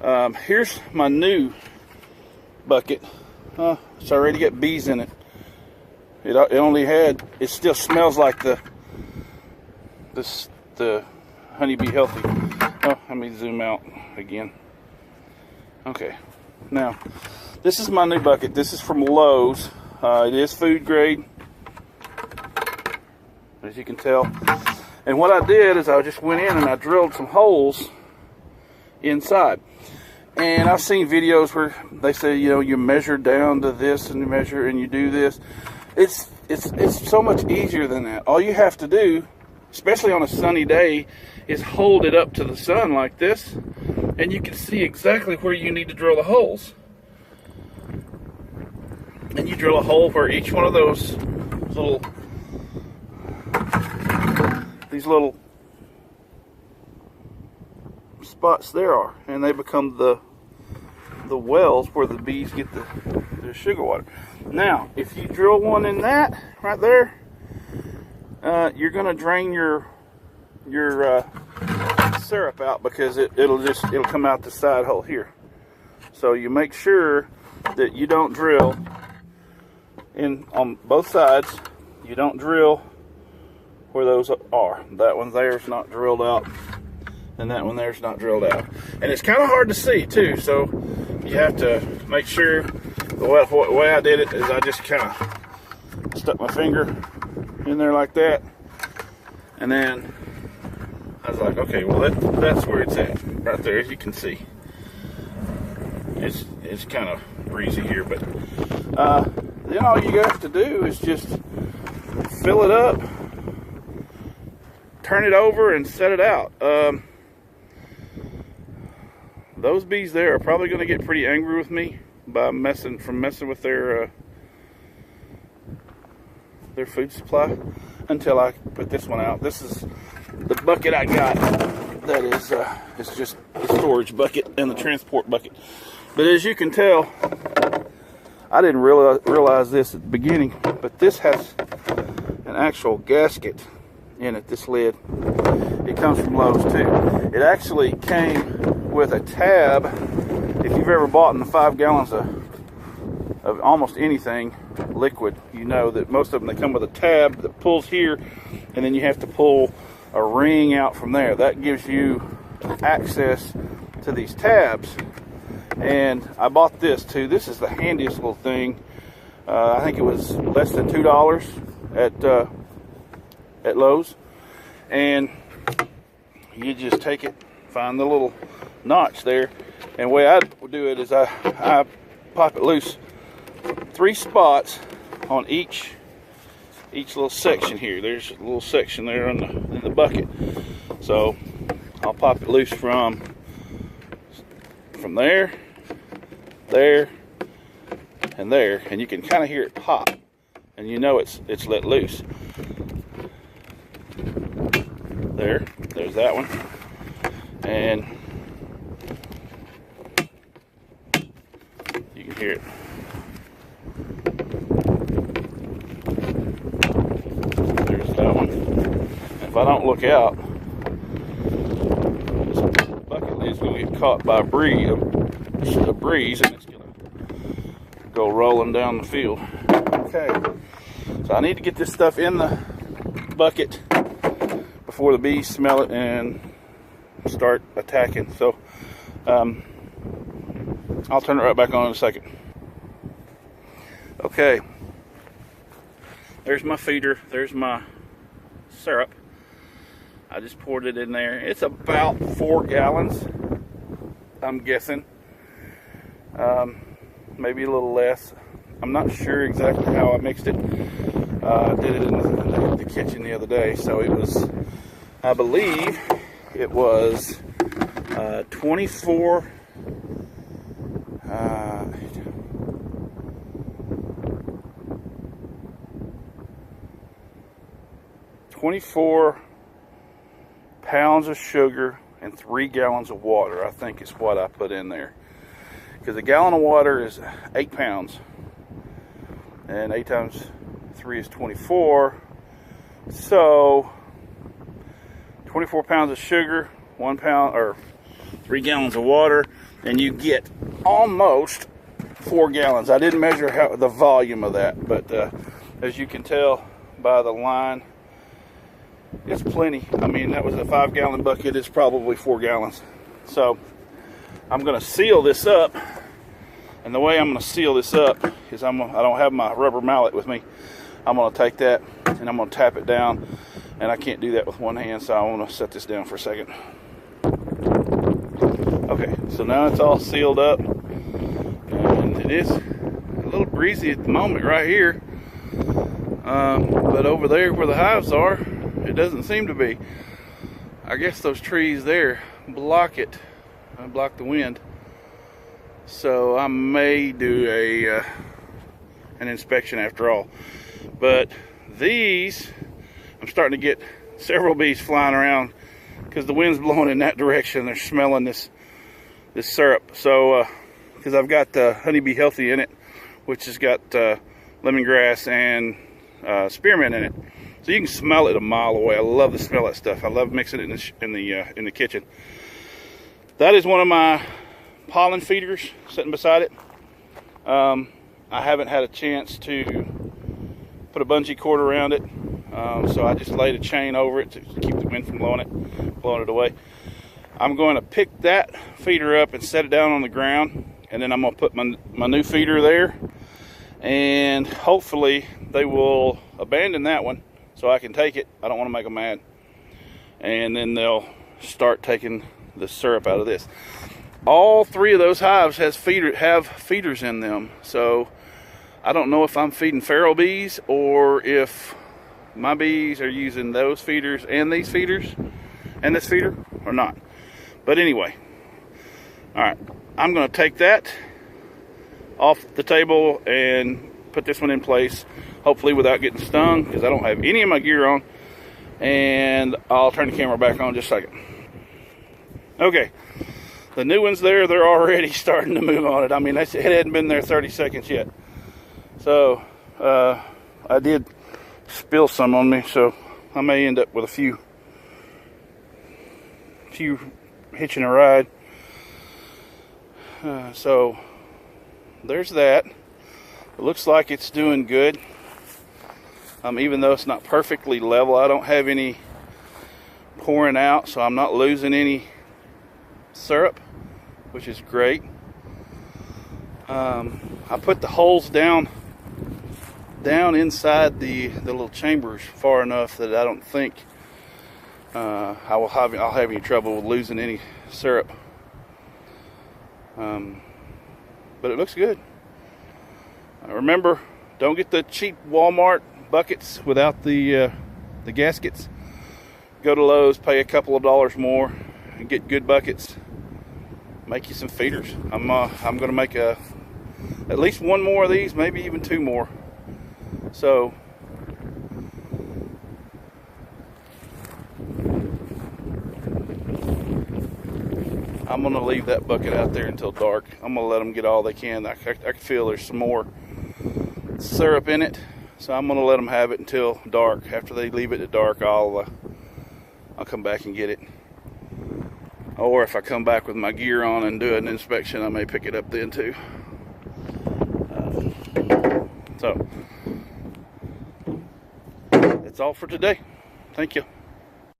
Here's my new bucket. It's already got bees in it. It still smells like the Honeybee Healthy. Oh, let me zoom out again. Okay, now this is my new bucket. This is from Lowe's. It is food grade, as you can tell. And what I did is I just went in and I drilled some holes inside. And I've seen videos where they say, you know, you measure down to this and you measure and you do this. It's so much easier than that. All you have to do, especially on a sunny day, is hold it up to the sun like this, and you can see exactly where you need to drill the holes. And you drill a hole where each one of those little spots there are, and they become the wells where the bees get their sugar water. Now, if you drill one in that right there, you're gonna drain your syrup out, because it'll come out the side hole here. So you make sure that you don't drill on both sides. You don't drill where those are. That one there is not drilled out, and that one there is not drilled out. And it's kind of hard to see too, so you have to make sure. The way I did it is I just kind of stuck my finger in there like that, and then I was like, okay, well that's where it's at right there. As you can see, it's kind of breezy here, but then all you have to do is just fill it up, turn it over, and set it out. Those bees there are probably going to get pretty angry with me by messing with their food supply until I put this one out. This is the bucket I got. That is it's just the storage bucket and the transport bucket. But as you can tell, I didn't realize this at the beginning, but this has an actual gasket in it. This lid, it comes from Lowe's too. It actually came with a tab. If you've ever bought in the 5 gallons of almost anything liquid, you know that most of them, they come with a tab that pulls here, and then you have to pull a ring out from there. That gives you access to these tabs. And I bought this too. This is the handiest little thing. I think it was less than $2 at Lowe's. And you just take it, find the little notch there, and the way I do it is I pop it loose 3 spots on each little section here. There's a little section there in the bucket, so I'll pop it loose from there, and there, and you can kind of hear it pop, and you know it's let loose. There's that one, and you can hear it. There's that one. And if I don't look out, this bucket lid's going to get caught by a breeze, and it's going to go rolling down the field. Okay, so I need to get this stuff in the bucket before the bees smell it and start attacking. So I'll turn it right back on in a second. Okay, there's my feeder, there's my syrup. I just poured it in there. It's about 4 gallons, I'm guessing. Maybe a little less. I'm not sure exactly how I mixed it. I did it in the kitchen the other day, so it was, I believe it was 24 pounds of sugar and 3 gallons of water, I think is what I put in there. Because a gallon of water is 8 pounds. And 8 times 3 is 24. So 24 pounds of sugar, 1 pound or 3 gallons of water, and you get almost 4 gallons. I didn't measure the volume of that, but as you can tell by the line, it's plenty. I mean, that was a 5-gallon bucket. It's probably 4 gallons. So I'm going to seal this up, and the way I'm going to seal this up is I don't have my rubber mallet with me. I'm going to take that and I'm going to tap it down, and I can't do that with one hand, so I want to set this down for a second. Okay, so now it's all sealed up, and it is a little breezy at the moment right here, but over there where the hives are, it doesn't seem to be. I guess those trees there block it, block the wind, so I may do an inspection after all. But these, I'm starting to get several bees flying around because the wind's blowing in that direction. They're smelling this syrup. So because I've got Honeybee Healthy in it, which has got lemongrass and spearmint in it, so you can smell it a mile away. I love the smell of that stuff. I love mixing it in the kitchen. That is one of my pollen feeders sitting beside it. I haven't had a chance to put a bungee cord around it, so I just laid a chain over it to keep the wind from blowing it away. I'm going to pick that feeder up and set it down on the ground, and then I'm going to put my new feeder there, and hopefully they will abandon that one so I can take it. I don't want to make them mad, and then they'll start taking the syrup out of this. All 3 of those hives have feeders in them, so I don't know if I'm feeding feral bees or if my bees are using those feeders and these feeders and this feeder or not. But anyway, all right, I'm going to take that off the table and put this one in place, hopefully without getting stung, because I don't have any of my gear on. And I'll turn the camera back on just a second. Okay, the new ones there, they're already starting to move on it. I mean, it hadn't been there 30 seconds yet. So I did spill some on me, so I may end up with a few hitching a ride. So there's that. It looks like it's doing good. Even though it's not perfectly level, I don't have any pouring out, so I'm not losing any syrup, which is great. I put the holes down inside the little chambers far enough that I don't think I'll have any trouble with losing any syrup. But it looks good. Remember, don't get the cheap Wal-Mart buckets without the gaskets. Go to Lowe's, pay a couple of dollars more, and get good buckets. Make you some feeders. I'm going to make at least one more of these, maybe even 2 more. So I'm going to leave that bucket out there until dark. I'm going to let them get all they can. I can feel there's some more syrup in it, so I'm going to let them have it until dark. After they leave it at dark, I'll come back and get it. Or if I come back with my gear on and do an inspection, I may pick it up then too. So that's all for today. Thank you.